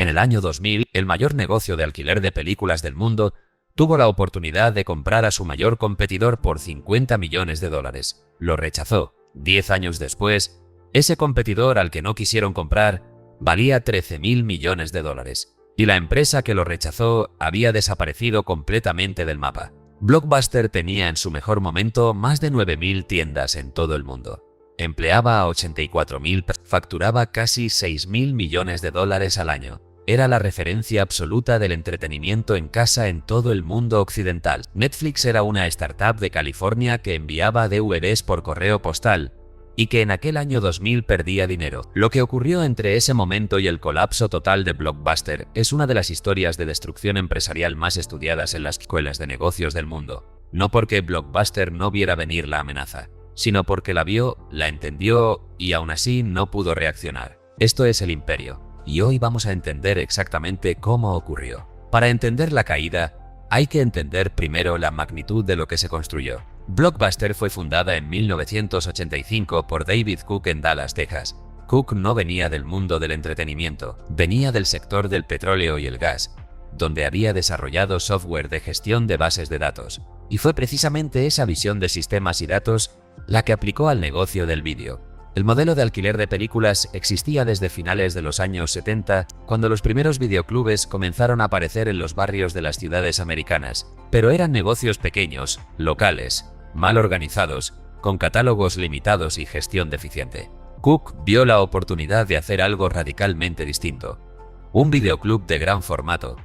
En el año 2000, el mayor negocio de alquiler de películas del mundo tuvo la oportunidad de comprar a su mayor competidor por 50 millones de dólares. Lo rechazó. 10 años después, ese competidor al que no quisieron comprar valía 13.000 millones de dólares. Y la empresa que lo rechazó había desaparecido completamente del mapa. Blockbuster tenía en su mejor momento más de 9.000 tiendas en todo el mundo. Empleaba a 84.000 personas, facturaba casi 6.000 millones de dólares al año. Era la referencia absoluta del entretenimiento en casa en todo el mundo occidental. Netflix era una startup de California que enviaba DVDs por correo postal y que en aquel año 2000 perdía dinero. Lo que ocurrió entre ese momento y el colapso total de Blockbuster es una de las historias de destrucción empresarial más estudiadas en las escuelas de negocios del mundo. No porque Blockbuster no viera venir la amenaza, sino porque la vio, la entendió y aún así no pudo reaccionar. Esto es el imperio, y hoy vamos a entender exactamente cómo ocurrió. Para entender la caída, hay que entender primero la magnitud de lo que se construyó. Blockbuster fue fundada en 1985 por David Cook en Dallas, Texas. Cook no venía del mundo del entretenimiento, venía del sector del petróleo y el gas, donde había desarrollado software de gestión de bases de datos. Y fue precisamente esa visión de sistemas y datos la que aplicó al negocio del vídeo. El modelo de alquiler de películas existía desde finales de los años 70, cuando los primeros videoclubes comenzaron a aparecer en los barrios de las ciudades americanas. Pero eran negocios pequeños, locales, mal organizados, con catálogos limitados y gestión deficiente. Cook vio la oportunidad de hacer algo radicalmente distinto. Un videoclub de gran formato,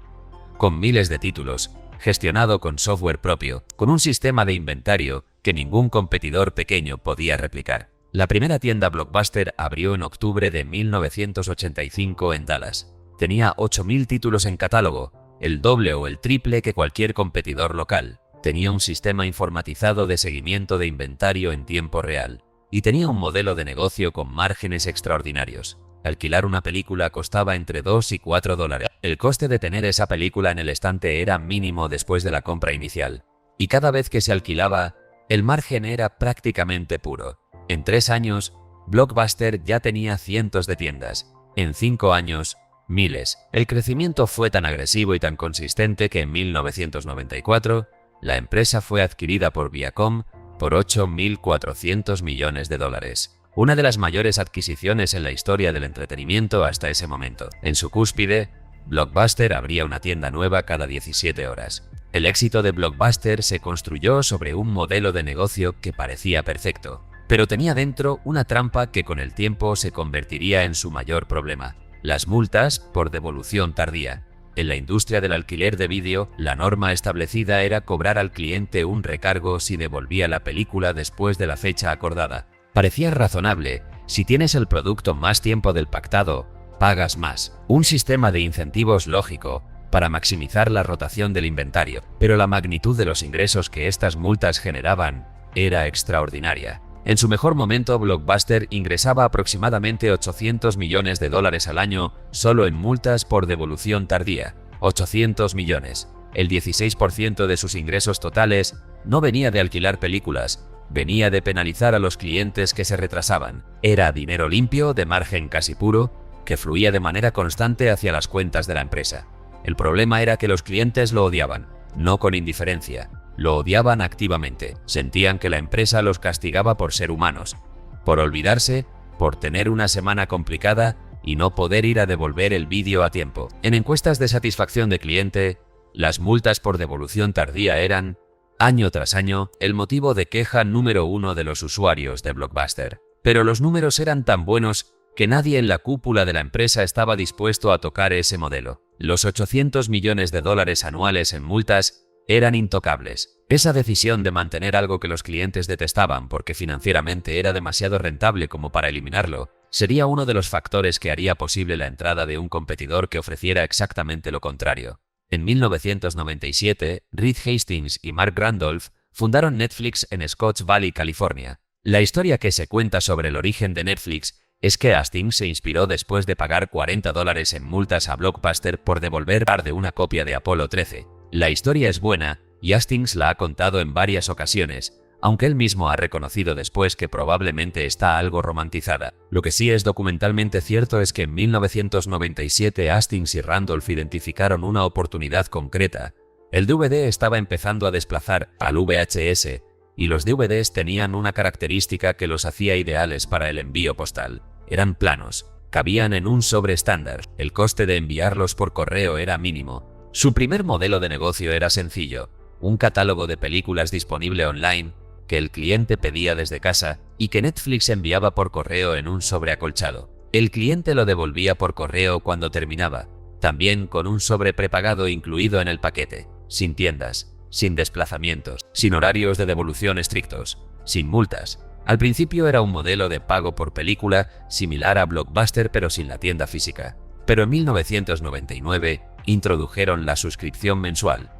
con miles de títulos, gestionado con software propio, con un sistema de inventario que ningún competidor pequeño podía replicar. La primera tienda Blockbuster abrió en octubre de 1985 en Dallas. Tenía 8.000 títulos en catálogo, el doble o el triple que cualquier competidor local. Tenía un sistema informatizado de seguimiento de inventario en tiempo real. Y tenía un modelo de negocio con márgenes extraordinarios. Alquilar una película costaba entre 2 y 4 dólares. El coste de tener esa película en el estante era mínimo después de la compra inicial. Y cada vez que se alquilaba, el margen era prácticamente puro. En 3 años, Blockbuster ya tenía cientos de tiendas. En 5 años, miles. El crecimiento fue tan agresivo y tan consistente que en 1994, la empresa fue adquirida por Viacom por 8.400 millones de dólares. Una de las mayores adquisiciones en la historia del entretenimiento hasta ese momento. En su cúspide, Blockbuster abría una tienda nueva cada 17 horas. El éxito de Blockbuster se construyó sobre un modelo de negocio que parecía perfecto, pero tenía dentro una trampa que con el tiempo se convertiría en su mayor problema: las multas por devolución tardía. En la industria del alquiler de vídeo, la norma establecida era cobrar al cliente un recargo si devolvía la película después de la fecha acordada. Parecía razonable: si tienes el producto más tiempo del pactado, pagas más. Un sistema de incentivos lógico para maximizar la rotación del inventario, pero la magnitud de los ingresos que estas multas generaban era extraordinaria. En su mejor momento, Blockbuster ingresaba aproximadamente 800 millones de dólares al año solo en multas por devolución tardía. 800 millones. El 16% de sus ingresos totales no venía de alquilar películas, venía de penalizar a los clientes que se retrasaban. Era dinero limpio, de margen casi puro, que fluía de manera constante hacia las cuentas de la empresa. El problema era que los clientes lo odiaban, no con indiferencia. Lo odiaban activamente. Sentían que la empresa los castigaba por ser humanos, por olvidarse, por tener una semana complicada y no poder ir a devolver el vídeo a tiempo. En encuestas de satisfacción de cliente, las multas por devolución tardía eran, año tras año, el motivo de queja número 1 de los usuarios de Blockbuster. Pero los números eran tan buenos que nadie en la cúpula de la empresa estaba dispuesto a tocar ese modelo. Los 800 millones de dólares anuales en multas eran intocables. Esa decisión de mantener algo que los clientes detestaban porque financieramente era demasiado rentable como para eliminarlo, sería uno de los factores que haría posible la entrada de un competidor que ofreciera exactamente lo contrario. En 1997, Reed Hastings y Mark Randolph fundaron Netflix en Scotts Valley, California. La historia que se cuenta sobre el origen de Netflix es que Hastings se inspiró después de pagar $40 en multas a Blockbuster por devolver parte de una copia de Apolo 13. La historia es buena y Hastings la ha contado en varias ocasiones, aunque él mismo ha reconocido después que probablemente está algo romantizada. Lo que sí es documentalmente cierto es que en 1997 Hastings y Randolph identificaron una oportunidad concreta. El DVD estaba empezando a desplazar al VHS, y los DVDs tenían una característica que los hacía ideales para el envío postal. Eran planos, cabían en un sobre estándar, el coste de enviarlos por correo era mínimo. Su primer modelo de negocio era sencillo, un catálogo de películas disponible online que el cliente pedía desde casa y que Netflix enviaba por correo en un sobre acolchado. El cliente lo devolvía por correo cuando terminaba, también con un sobre prepagado incluido en el paquete, sin tiendas, sin desplazamientos, sin horarios de devolución estrictos, sin multas. Al principio era un modelo de pago por película similar a Blockbuster pero sin la tienda física. Pero en 1999 introdujeron la suscripción mensual.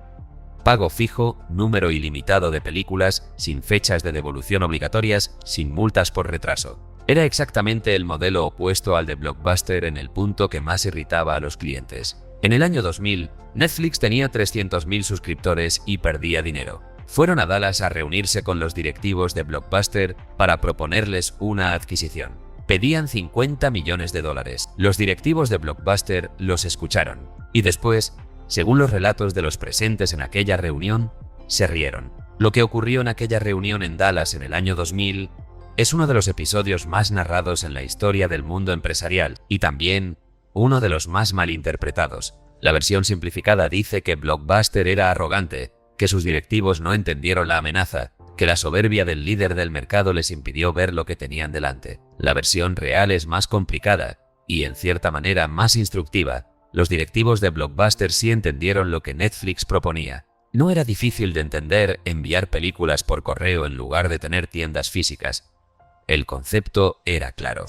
Pago fijo, número ilimitado de películas, sin fechas de devolución obligatorias, sin multas por retraso. Era exactamente el modelo opuesto al de Blockbuster en el punto que más irritaba a los clientes. En el año 2000, Netflix tenía 300.000 suscriptores y perdía dinero. Fueron a Dallas a reunirse con los directivos de Blockbuster para proponerles una adquisición. Pedían $50 millones. Los directivos de Blockbuster los escucharon y después, según los relatos de los presentes en aquella reunión, se rieron. Lo que ocurrió en aquella reunión en Dallas en el año 2000 es uno de los episodios más narrados en la historia del mundo empresarial y también uno de los más malinterpretados. La versión simplificada dice que Blockbuster era arrogante, que sus directivos no entendieron la amenaza, que la soberbia del líder del mercado les impidió ver lo que tenían delante. La versión real es más complicada y, en cierta manera, más instructiva. Los directivos de Blockbuster sí entendieron lo que Netflix proponía. No era difícil de entender enviar películas por correo en lugar de tener tiendas físicas. El concepto era claro.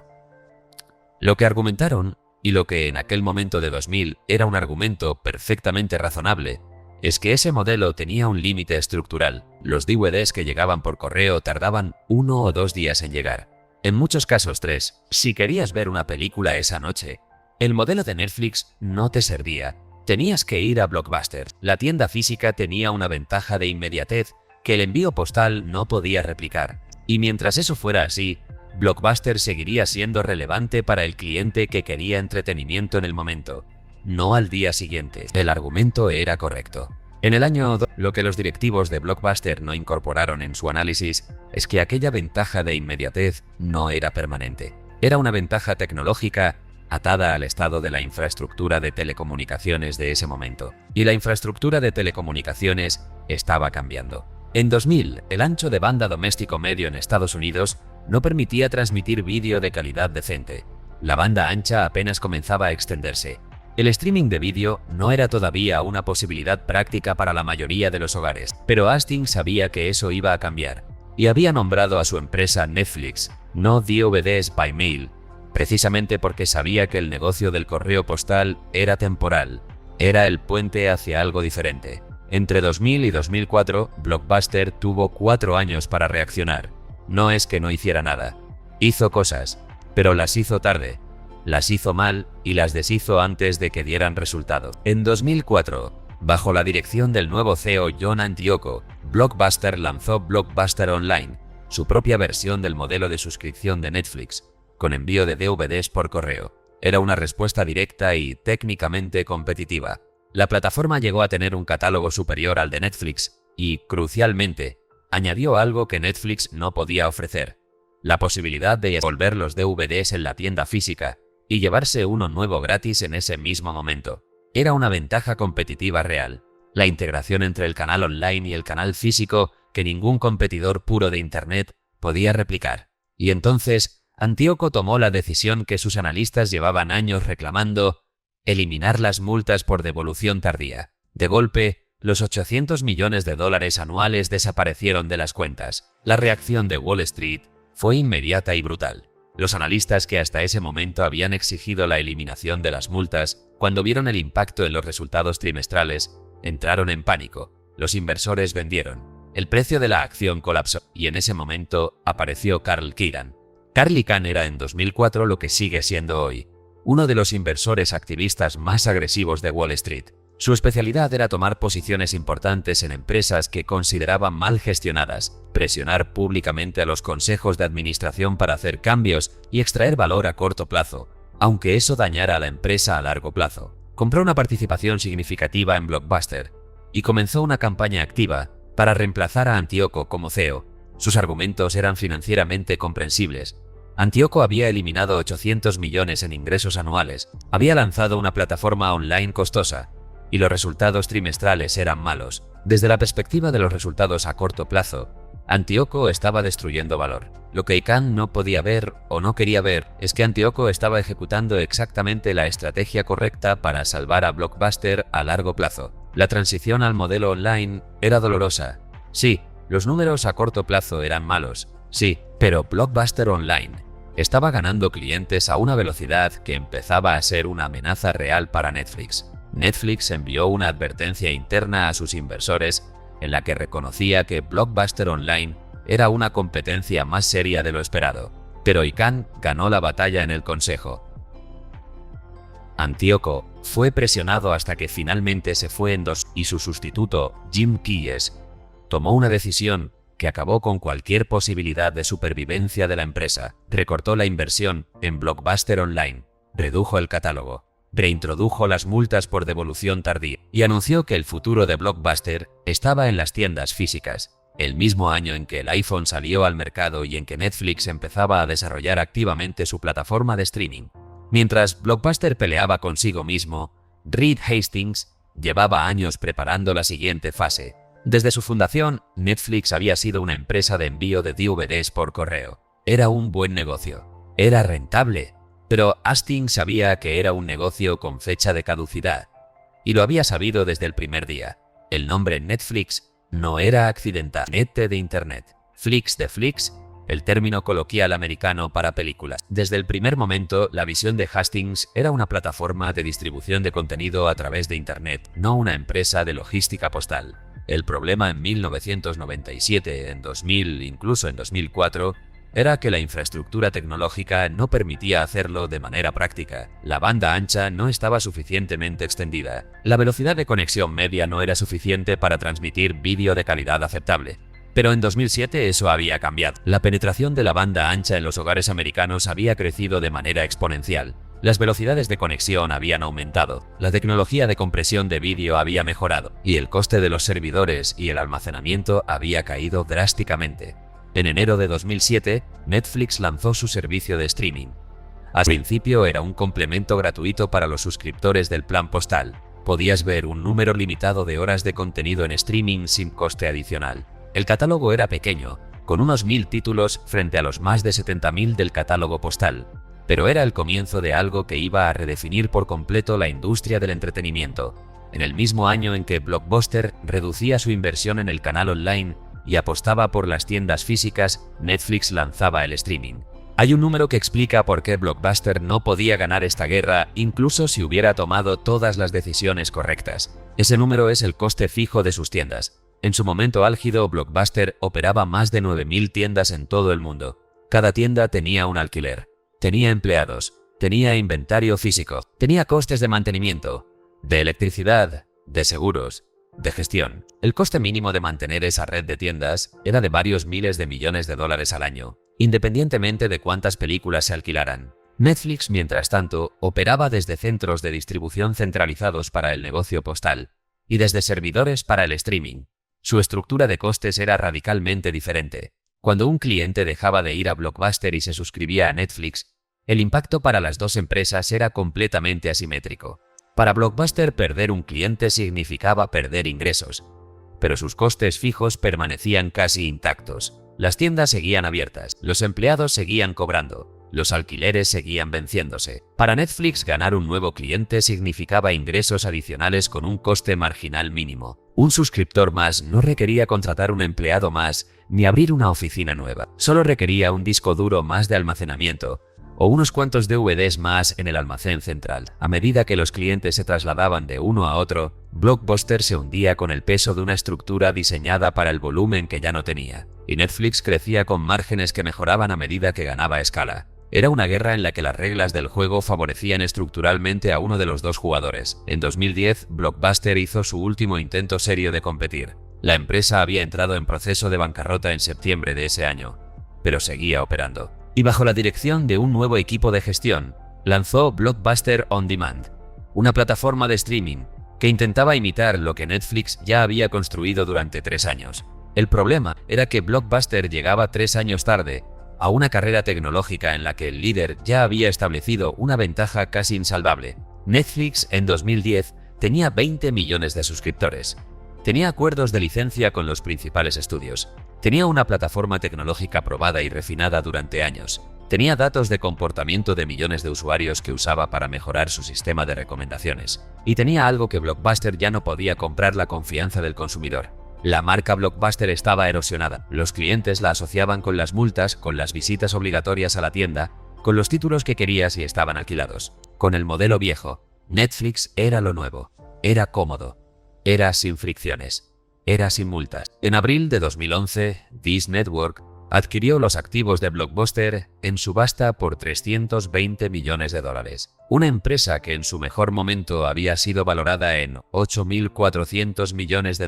Lo que argumentaron, y lo que en aquel momento de 2000 era un argumento perfectamente razonable, es que ese modelo tenía un límite estructural. Los DVDs que llegaban por correo tardaban 1 o 2 días en llegar. En muchos casos 3. Si querías ver una película esa noche, el modelo de Netflix no te servía. Tenías que ir a Blockbuster. La tienda física tenía una ventaja de inmediatez que el envío postal no podía replicar. Y mientras eso fuera así, Blockbuster seguiría siendo relevante para el cliente que quería entretenimiento en el momento, no al día siguiente. El argumento era correcto. En el año 2, lo que los directivos de Blockbuster no incorporaron en su análisis es que aquella ventaja de inmediatez no era permanente. Era una ventaja tecnológica atada al estado de la infraestructura de telecomunicaciones de ese momento. Y la infraestructura de telecomunicaciones estaba cambiando. En 2000, el ancho de banda doméstico medio en Estados Unidos no permitía transmitir vídeo de calidad decente. La banda ancha apenas comenzaba a extenderse. El streaming de vídeo no era todavía una posibilidad práctica para la mayoría de los hogares, pero Hastings sabía que eso iba a cambiar y había nombrado a su empresa Netflix, no DVDs by Mail, precisamente porque sabía que el negocio del correo postal era temporal, era el puente hacia algo diferente. Entre 2000 y 2004, Blockbuster tuvo 4 años para reaccionar. No es que no hiciera nada. Hizo cosas, pero las hizo tarde. Las hizo mal y las deshizo antes de que dieran resultado. En 2004, bajo la dirección del nuevo CEO John Antioco, Blockbuster lanzó Blockbuster Online, su propia versión del modelo de suscripción de Netflix, con envío de DVDs por correo. Era una respuesta directa y técnicamente competitiva. La plataforma llegó a tener un catálogo superior al de Netflix y, crucialmente, añadió algo que Netflix no podía ofrecer: la posibilidad de devolver los DVDs en la tienda física y llevarse uno nuevo gratis en ese mismo momento. Era una ventaja competitiva real, la integración entre el canal online y el canal físico que ningún competidor puro de Internet podía replicar. Y entonces, Antioco tomó la decisión que sus analistas llevaban años reclamando: eliminar las multas por devolución tardía. De golpe, los $800 millones anuales desaparecieron de las cuentas. La reacción de Wall Street fue inmediata y brutal. Los analistas que hasta ese momento habían exigido la eliminación de las multas, cuando vieron el impacto en los resultados trimestrales, entraron en pánico. Los inversores vendieron. El precio de la acción colapsó y en ese momento apareció Carl Icahn. Carl Icahn era en 2004 lo que sigue siendo hoy, uno de los inversores activistas más agresivos de Wall Street. Su especialidad era tomar posiciones importantes en empresas que consideraban mal gestionadas, presionar públicamente a los consejos de administración para hacer cambios y extraer valor a corto plazo, aunque eso dañara a la empresa a largo plazo. Compró una participación significativa en Blockbuster y comenzó una campaña activa para reemplazar a Antioco como CEO. Sus argumentos eran financieramente comprensibles. Antioco había eliminado 800 millones en ingresos anuales, había lanzado una plataforma online costosa, y los resultados trimestrales eran malos. Desde la perspectiva de los resultados a corto plazo, Antioco estaba destruyendo valor. Lo que Icahn no podía ver o no quería ver es que Antioco estaba ejecutando exactamente la estrategia correcta para salvar a Blockbuster a largo plazo. La transición al modelo online era dolorosa. Sí, los números a corto plazo eran malos. Sí, pero Blockbuster Online estaba ganando clientes a una velocidad que empezaba a ser una amenaza real para Netflix. Netflix envió una advertencia interna a sus inversores en la que reconocía que Blockbuster Online era una competencia más seria de lo esperado. Pero Icahn ganó la batalla en el consejo. Antioco fue presionado hasta que finalmente se fue en dos y su sustituto, Jim Keyes, tomó una decisión que acabó con cualquier posibilidad de supervivencia de la empresa. Recortó la inversión en Blockbuster Online, redujo el catálogo, reintrodujo las multas por devolución tardía y anunció que el futuro de Blockbuster estaba en las tiendas físicas. El mismo año en que el iPhone salió al mercado y en que Netflix empezaba a desarrollar activamente su plataforma de streaming. Mientras Blockbuster peleaba consigo mismo, Reed Hastings llevaba años preparando la siguiente fase. Desde su fundación, Netflix había sido una empresa de envío de DVDs por correo. Era un buen negocio. Era rentable. Pero Hastings sabía que era un negocio con fecha de caducidad. Y lo había sabido desde el primer día. El nombre Netflix no era accidental. Net de Internet. Flix de Flix, el término coloquial americano para películas. Desde el primer momento, la visión de Hastings era una plataforma de distribución de contenido a través de Internet, no una empresa de logística postal. El problema en 1997, en 2000, incluso en 2004, era que la infraestructura tecnológica no permitía hacerlo de manera práctica. La banda ancha no estaba suficientemente extendida. La velocidad de conexión media no era suficiente para transmitir vídeo de calidad aceptable. Pero en 2007 eso había cambiado. La penetración de la banda ancha en los hogares americanos había crecido de manera exponencial. Las velocidades de conexión habían aumentado, la tecnología de compresión de vídeo había mejorado, y el coste de los servidores y el almacenamiento había caído drásticamente. En enero de 2007, Netflix lanzó su servicio de streaming. Al principio era un complemento gratuito para los suscriptores del plan postal. Podías ver un número limitado de horas de contenido en streaming sin coste adicional. El catálogo era pequeño, con unos 1000 títulos frente a los más de 70.000 del catálogo postal. Pero era el comienzo de algo que iba a redefinir por completo la industria del entretenimiento. En el mismo año en que Blockbuster reducía su inversión en el canal online y apostaba por las tiendas físicas, Netflix lanzaba el streaming. Hay un número que explica por qué Blockbuster no podía ganar esta guerra incluso si hubiera tomado todas las decisiones correctas. Ese número es el coste fijo de sus tiendas. En su momento álgido, Blockbuster operaba más de 9000 tiendas en todo el mundo. Cada tienda tenía un alquiler, tenía empleados, tenía inventario físico, tenía costes de mantenimiento, de electricidad, de seguros, de gestión. El coste mínimo de mantener esa red de tiendas era de varios miles de millones de dólares al año, independientemente de cuántas películas se alquilaran. Netflix, mientras tanto, operaba desde centros de distribución centralizados para el negocio postal y desde servidores para el streaming. Su estructura de costes era radicalmente diferente. Cuando un cliente dejaba de ir a Blockbuster y se suscribía a Netflix, el impacto para las dos empresas era completamente asimétrico. Para Blockbuster, perder un cliente significaba perder ingresos, pero sus costes fijos permanecían casi intactos. Las tiendas seguían abiertas, los empleados seguían cobrando, los alquileres seguían venciéndose. Para Netflix, ganar un nuevo cliente significaba ingresos adicionales con un coste marginal mínimo. Un suscriptor más no requería contratar un empleado más ni abrir una oficina nueva. Solo requería un disco duro más de almacenamiento o unos cuantos DVDs más en el almacén central. A medida que los clientes se trasladaban de uno a otro, Blockbuster se hundía con el peso de una estructura diseñada para el volumen que ya no tenía, y Netflix crecía con márgenes que mejoraban a medida que ganaba escala. Era una guerra en la que las reglas del juego favorecían estructuralmente a uno de los dos jugadores. En 2010, Blockbuster hizo su último intento serio de competir. La empresa había entrado en proceso de bancarrota en septiembre de ese año, pero seguía operando. Y bajo la dirección de un nuevo equipo de gestión, lanzó Blockbuster On Demand, una plataforma de streaming que intentaba imitar lo que Netflix ya había construido durante 3 años. El problema era que Blockbuster llegaba 3 años tarde a una carrera tecnológica en la que el líder ya había establecido una ventaja casi insalvable. Netflix en 2010 tenía 20 millones de suscriptores. Tenía acuerdos de licencia con los principales estudios. Tenía una plataforma tecnológica probada y refinada durante años. Tenía datos de comportamiento de millones de usuarios que usaba para mejorar su sistema de recomendaciones. Y tenía algo que Blockbuster ya no podía comprar: la confianza del consumidor. La marca Blockbuster estaba erosionada. Los clientes la asociaban con las multas, con las visitas obligatorias a la tienda, con los títulos que querías y estaban alquilados. Con el modelo viejo, Netflix era lo nuevo. Era cómodo. Era sin fricciones. Era sin multas. En abril de 2011, Dish Network adquirió los activos de Blockbuster en subasta por $320 millones. Una empresa que en su mejor momento había sido valorada en $8.400 millones,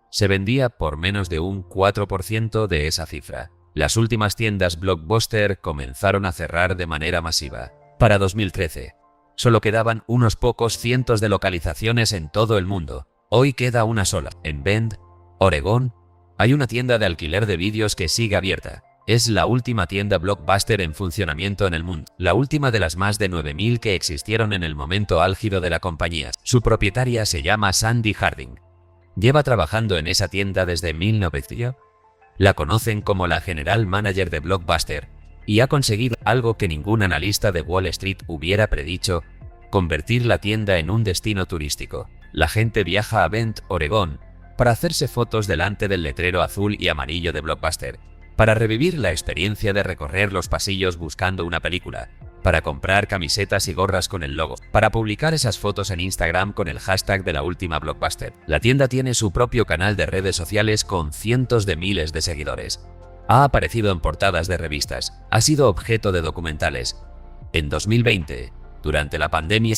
se vendía por menos de un 4% de esa cifra. Las últimas tiendas Blockbuster comenzaron a cerrar de manera masiva. Para 2013, solo quedaban unos pocos cientos de localizaciones en todo el mundo. Hoy queda una sola. En Bend, Oregón, hay una tienda de alquiler de vídeos que sigue abierta. Es la última tienda Blockbuster en funcionamiento en el mundo, la última de las más de 9.000 que existieron en el momento álgido de la compañía. Su propietaria se llama Sandy Harding. Lleva trabajando en esa tienda desde 1900. La conocen como la general manager de Blockbuster y ha conseguido algo que ningún analista de Wall Street hubiera predicho: convertir la tienda en un destino turístico. La gente viaja a Bend, Oregón, para hacerse fotos delante del letrero azul y amarillo de Blockbuster, para revivir la experiencia de recorrer los pasillos buscando una película, para comprar camisetas y gorras con el logo, para publicar esas fotos en Instagram con el hashtag de la última Blockbuster. La tienda tiene su propio canal de redes sociales con cientos de miles de seguidores. Ha aparecido en portadas de revistas, ha sido objeto de documentales. En 2020, durante la pandemia,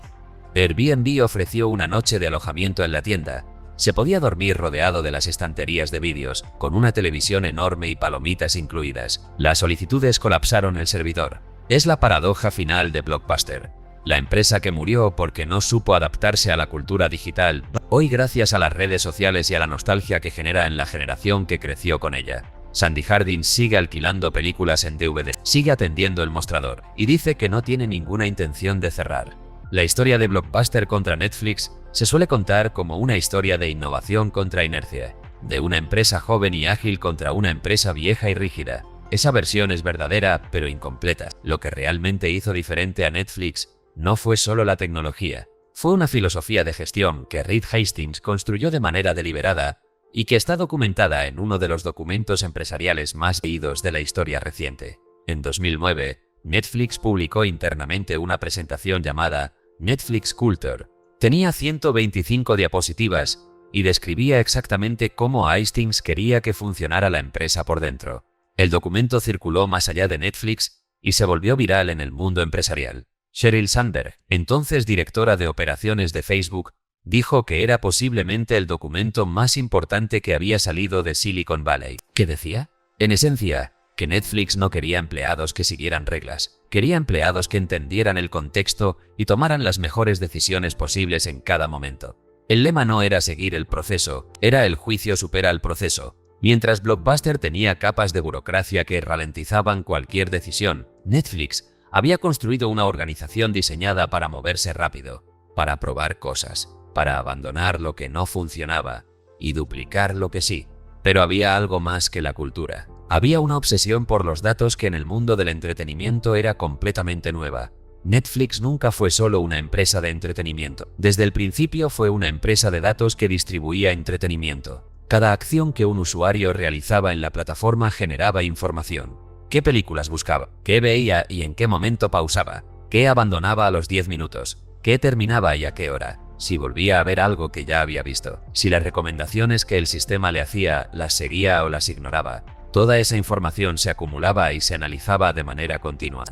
Airbnb ofreció una noche de alojamiento en la tienda. Se podía dormir rodeado de las estanterías de vídeos, con una televisión enorme y palomitas incluidas. Las solicitudes colapsaron el servidor. Es la paradoja final de Blockbuster. La empresa que murió porque no supo adaptarse a la cultura digital, hoy gracias a las redes sociales y a la nostalgia que genera en la generación que creció con ella. Sandy Harding sigue alquilando películas en DVD, sigue atendiendo el mostrador y dice que no tiene ninguna intención de cerrar. La historia de Blockbuster contra Netflix se suele contar como una historia de innovación contra inercia, de una empresa joven y ágil contra una empresa vieja y rígida. Esa versión es verdadera, pero incompleta. Lo que realmente hizo diferente a Netflix no fue solo la tecnología, fue una filosofía de gestión que Reed Hastings construyó de manera deliberada y que está documentada en uno de los documentos empresariales más leídos de la historia reciente. En 2009, Netflix publicó internamente una presentación llamada Netflix Culture. Tenía 125 diapositivas y describía exactamente cómo Hastings quería que funcionara la empresa por dentro. El documento circuló más allá de Netflix y se volvió viral en el mundo empresarial. Sheryl Sandberg, entonces directora de operaciones de Facebook, dijo que era posiblemente el documento más importante que había salido de Silicon Valley. ¿Qué decía? En esencia, que Netflix no quería empleados que siguieran reglas, quería empleados que entendieran el contexto y tomaran las mejores decisiones posibles en cada momento. El lema no era seguir el proceso, era el juicio supera el proceso. Mientras Blockbuster tenía capas de burocracia que ralentizaban cualquier decisión, Netflix había construido una organización diseñada para moverse rápido, para probar cosas, para abandonar lo que no funcionaba y duplicar lo que sí. Pero había algo más que la cultura. Había una obsesión por los datos que en el mundo del entretenimiento era completamente nueva. Netflix nunca fue solo una empresa de entretenimiento. Desde el principio fue una empresa de datos que distribuía entretenimiento. Cada acción que un usuario realizaba en la plataforma generaba información. ¿Qué películas buscaba? ¿Qué veía y en qué momento pausaba? ¿Qué abandonaba a los 10 minutos? ¿Qué terminaba y a qué hora? Si volvía a ver algo que ya había visto. Si las recomendaciones que el sistema le hacía las seguía o las ignoraba. Toda esa información se acumulaba y se analizaba de manera continua.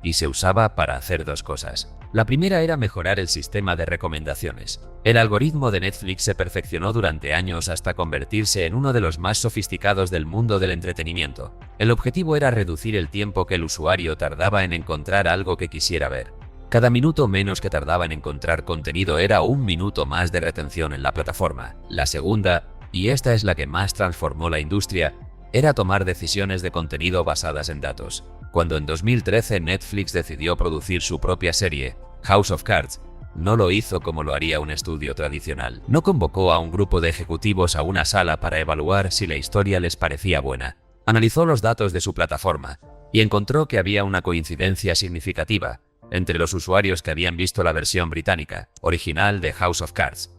y se usaba para hacer dos cosas. La primera era mejorar el sistema de recomendaciones. El algoritmo de Netflix se perfeccionó durante años hasta convertirse en uno de los más sofisticados del mundo del entretenimiento. El objetivo era reducir el tiempo que el usuario tardaba en encontrar algo que quisiera ver. Cada minuto menos que tardaba en encontrar contenido era un minuto más de retención en la plataforma. La segunda, y esta es la que más transformó la industria, era tomar decisiones de contenido basadas en datos. Cuando en 2013 Netflix decidió producir su propia serie, House of Cards, no lo hizo como lo haría un estudio tradicional. No convocó a un grupo de ejecutivos a una sala para evaluar si la historia les parecía buena. Analizó los datos de su plataforma y encontró que había una coincidencia significativa entre los usuarios que habían visto la versión británica, original de House of Cards,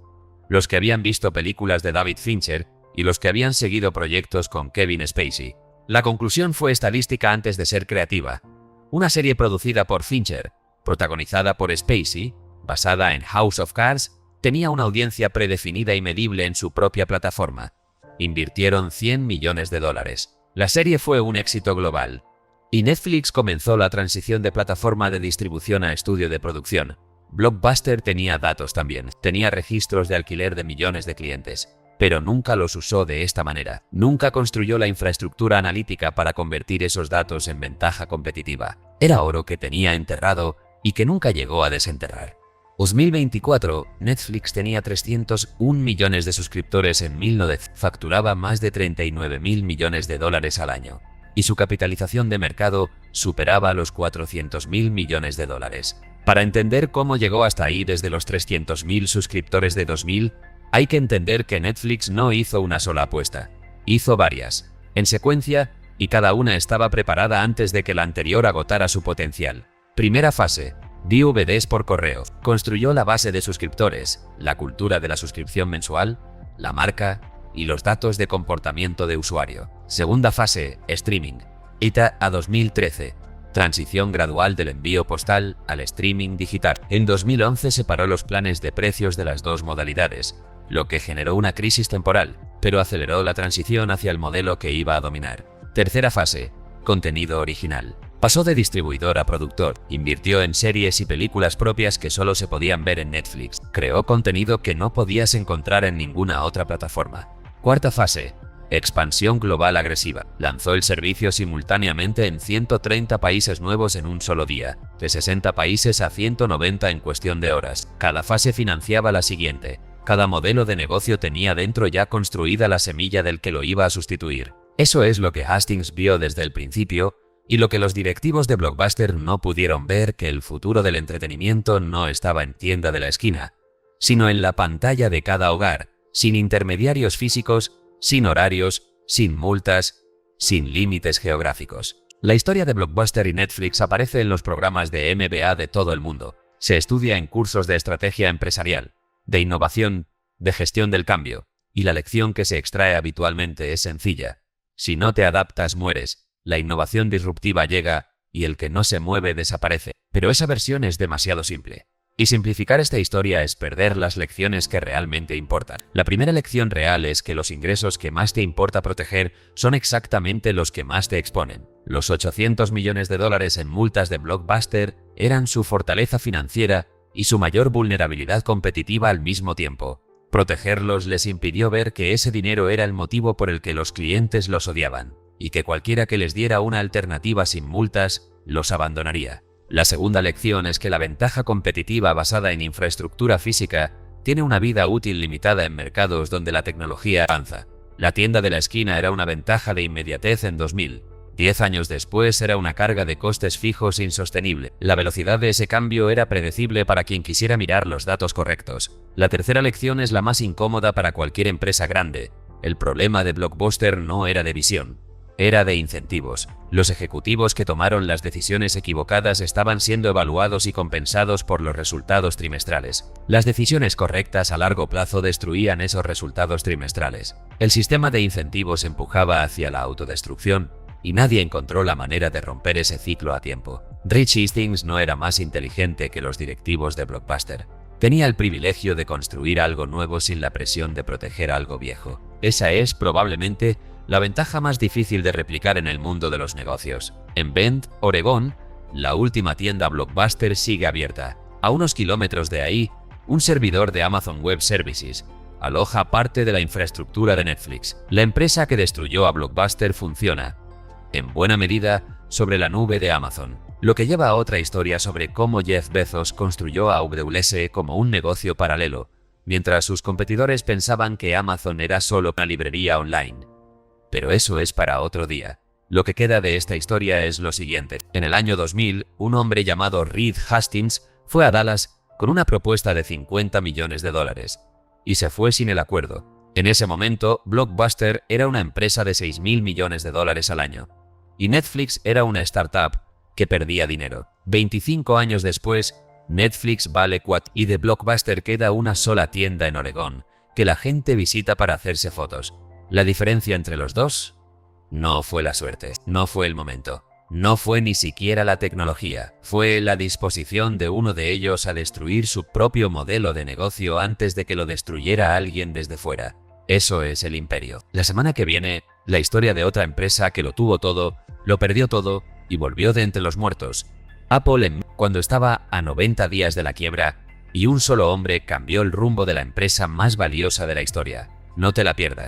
los que habían visto películas de David Fincher y los que habían seguido proyectos con Kevin Spacey. La conclusión fue estadística antes de ser creativa. Una serie producida por Fincher, protagonizada por Spacey, basada en House of Cards, tenía una audiencia predefinida y medible en su propia plataforma. Invirtieron $100 millones. La serie fue un éxito global. Y Netflix comenzó la transición de plataforma de distribución a estudio de producción. Blockbuster tenía datos también, tenía registros de alquiler de millones de clientes. Pero nunca los usó de esta manera. Nunca construyó la infraestructura analítica para convertir esos datos en ventaja competitiva. Era oro que tenía enterrado y que nunca llegó a desenterrar. 2024, Netflix tenía 301 millones de suscriptores en 2009, facturaba más de $39.000 millones al año. Y su capitalización de mercado superaba los $400.000 millones. Para entender cómo llegó hasta ahí desde los 300.000 suscriptores de 2000, hay que entender que Netflix no hizo una sola apuesta, hizo varias, en secuencia, y cada una estaba preparada antes de que la anterior agotara su potencial. Primera fase, DVDs por correo. Construyó la base de suscriptores, la cultura de la suscripción mensual, la marca y los datos de comportamiento de usuario. Segunda fase, streaming. ETA a 2013. Transición gradual del envío postal al streaming digital. En 2011 separó los planes de precios de las dos modalidades, lo que generó una crisis temporal, pero aceleró la transición hacia el modelo que iba a dominar. Tercera fase, contenido original. Pasó de distribuidor a productor, invirtió en series y películas propias que solo se podían ver en Netflix, creó contenido que no podías encontrar en ninguna otra plataforma. Cuarta fase, expansión global agresiva. Lanzó el servicio simultáneamente en 130 países nuevos en un solo día, de 60 países a 190 en cuestión de horas. Cada fase financiaba la siguiente. Cada modelo de negocio tenía dentro ya construida la semilla del que lo iba a sustituir. Eso es lo que Hastings vio desde el principio y lo que los directivos de Blockbuster no pudieron ver, que el futuro del entretenimiento no estaba en tienda de la esquina, sino en la pantalla de cada hogar, sin intermediarios físicos, sin horarios, sin multas, sin límites geográficos. La historia de Blockbuster y Netflix aparece en los programas de MBA de todo el mundo. Se estudia en cursos de estrategia empresarial, de innovación, de gestión del cambio, y la lección que se extrae habitualmente es sencilla. Si no te adaptas, mueres. La innovación disruptiva llega y el que no se mueve desaparece. Pero esa versión es demasiado simple. Y simplificar esta historia es perder las lecciones que realmente importan. La primera lección real es que los ingresos que más te importa proteger son exactamente los que más te exponen. Los $800 millones en multas de Blockbuster eran su fortaleza financiera y su mayor vulnerabilidad competitiva al mismo tiempo. Protegerlos les impidió ver que ese dinero era el motivo por el que los clientes los odiaban, y que cualquiera que les diera una alternativa sin multas, los abandonaría. La segunda lección es que la ventaja competitiva basada en infraestructura física tiene una vida útil limitada en mercados donde la tecnología avanza. La tienda de la esquina era una ventaja de inmediatez en 2000. 10 años después era una carga de costes fijos insostenible. La velocidad de ese cambio era predecible para quien quisiera mirar los datos correctos. La tercera lección es la más incómoda para cualquier empresa grande. El problema de Blockbuster no era de visión, era de incentivos. Los ejecutivos que tomaron las decisiones equivocadas estaban siendo evaluados y compensados por los resultados trimestrales. Las decisiones correctas a largo plazo destruían esos resultados trimestrales. El sistema de incentivos empujaba hacia la autodestrucción, y nadie encontró la manera de romper ese ciclo a tiempo. Rich Hastings no era más inteligente que los directivos de Blockbuster. Tenía el privilegio de construir algo nuevo sin la presión de proteger algo viejo. Esa es, probablemente, la ventaja más difícil de replicar en el mundo de los negocios. En Bend, Oregón, la última tienda Blockbuster sigue abierta. A unos kilómetros de ahí, un servidor de Amazon Web Services aloja parte de la infraestructura de Netflix. La empresa que destruyó a Blockbuster funciona, en buena medida, sobre la nube de Amazon, lo que lleva a otra historia sobre cómo Jeff Bezos construyó a AWS como un negocio paralelo, mientras sus competidores pensaban que Amazon era solo una librería online. Pero eso es para otro día. Lo que queda de esta historia es lo siguiente. En el año 2000, un hombre llamado Reed Hastings fue a Dallas con una propuesta de $50 millones y se fue sin el acuerdo. En ese momento, Blockbuster era una empresa de $6.000 millones al año y Netflix era una startup que perdía dinero. 25 años después, Netflix vale 4 y de Blockbuster queda una sola tienda en Oregón que la gente visita para hacerse fotos. La diferencia entre los dos no fue la suerte, no fue el momento, no fue ni siquiera la tecnología, fue la disposición de uno de ellos a destruir su propio modelo de negocio antes de que lo destruyera alguien desde fuera. Eso es el imperio. La semana que viene, la historia de otra empresa que lo tuvo todo, lo perdió todo y volvió de entre los muertos. Apple, cuando estaba a 90 días de la quiebra, y un solo hombre cambió el rumbo de la empresa más valiosa de la historia. No te la pierdas.